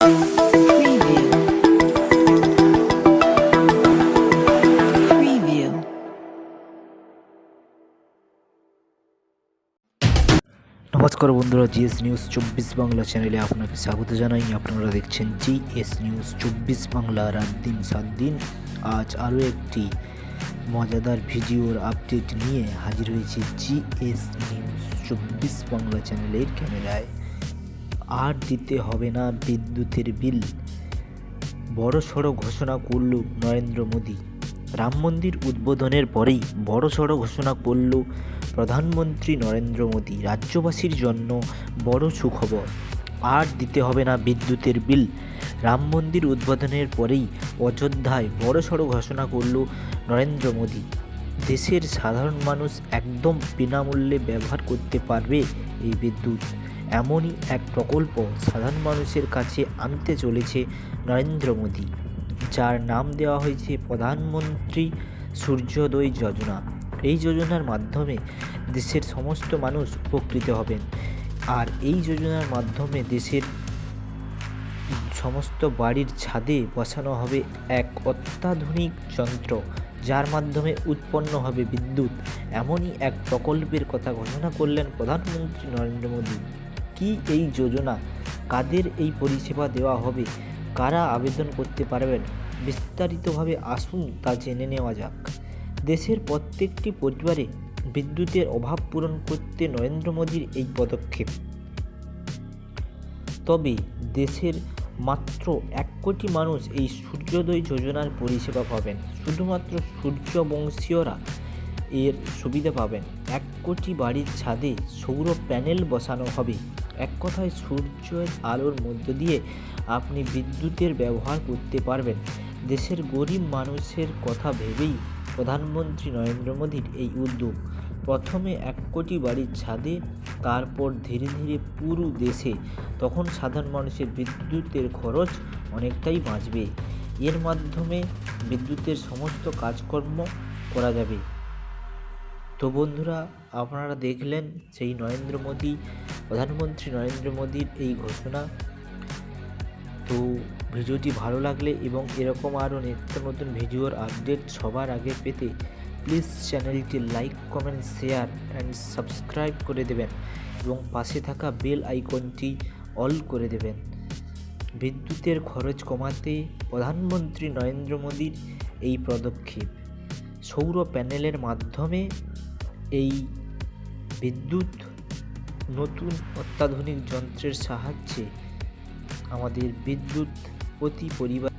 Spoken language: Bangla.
নমস্কার বন্ধুরা, জিএস নিউজ 24 বাংলা চ্যানেলে আপনাকে স্বাগত জানাই। আপনারা দেখছেন জিএস নিউজ 24 বাংলা। রাত দিন 7 দিন। আজ আরও একটি মজাদার ভিডিওর আপডেট নিয়ে হাজির হয়েছে জিএস নিউজ 24 বাংলা চ্যানেলের ক্যামেরায়। আর দিতে হবে না বিদ্যুতের বিল, বড়সড় ঘোষণা করল নরেন্দ্র মোদী। রাম মন্দির উদ্বোধনের পরেই বড়সড় ঘোষণা করল প্রধানমন্ত্রী নরেন্দ্র মোদী। রাজ্যবাসীর জন্য বড় সুখবর, আর দিতে হবে না বিদ্যুতের বিল। রাম মন্দির উদ্বোধনের পরেই অযোধ্যায় বড়সড় ঘোষণা করল নরেন্দ্র মোদী। দেশের সাধারণ মানুষ একদম বিনামূল্যে ব্যবহার করতে পারবে এই বিদ্যুৎ। এমনই এক প্রকল্প সাধারণ মানুষের কাছে আনতে চলেছে নরেন্দ্র মোদী, যার নাম দেওয়া হয়েছে প্রধানমন্ত্রী সূর্যোদয় যোজনা। এই যোজনার মাধ্যমে দেশের সমস্ত মানুষ উপকৃত হবেন। আর এই যোজনার মাধ্যমে দেশের সমস্ত বাড়ির ছাদে বসানো হবে এক অত্যাধুনিক যন্ত্র, যার মাধ্যমে উৎপন্ন হবে বিদ্যুৎ। এমনই এক প্রকল্পের কথা ঘোষণা করলেন প্রধানমন্ত্রী নরেন্দ্র মোদী। কি এই যোজনা, কাদের এই পরিষেবা দেওয়া হবে, কারা আবেদন করতে পারবেন, বিস্তারিতভাবে আসুন তা জেনে নেওয়া যাক। দেশের প্রত্যেকটি পরিবারে বিদ্যুতের অভাব পূরণ করতে নরেন্দ্র মোদীর এই পদক্ষেপ। তবে দেশের মাত্র 1 কোটি মানুষ এই সূর্যোদয় যোজনার পরিষেবা পাবেন। শুধুমাত্র সূর্যবংশীয়রা এর সুবিধা পাবেন। 1 কোটি বাড়ির ছাদে সৌর প্যানেল বসানো হবে। এক কথায় সূর্যের আলোর মধ্য দিয়ে আপনি বিদ্যুতের ব্যবহার করতে পারবেন। দেশের গরিব মানুষের কথা ভেবেই প্রধানমন্ত্রী নরেন্দ্র মোদীর এই উদ্যোগ। প্রথমে 1 কোটি বাড়ির ছাদে, তারপর ধীরে ধীরে পুরো দেশে। তখন সাধারণ মানুষের বিদ্যুতের খরচ অনেকটাই বাঁচবে। এর মাধ্যমে বিদ্যুতের সমস্ত কাজকর্ম করা যাবে। তো বন্ধুরা, আপনারা দেখলেন সেই প্রধানমন্ত্রী নরেন্দ্র মোদীর এই ঘোষণা। তো ভিডিওটি ভালো লাগলে এবং এরকম আরও নিত্য নতুন ভিডিওর আপডেট সবার আগে পেতে প্লিজ চ্যানেলটি like, comment, share and subscribe করে দেবেন এবং পাশে থাকা বেল আইকনটি অল করে দেবেন। বিদ্যুতের খরচ কমাতে প্রধানমন্ত্রী নরেন্দ্র মোদীর এই পদক্ষেপ। সৌর প্যানেলের মাধ্যমে এই বিদ্যুৎ নতুন অত্যাধুনিক যন্ত্রের সাহায্যে আমাদের বিদ্যুৎ প্রতি পরিবার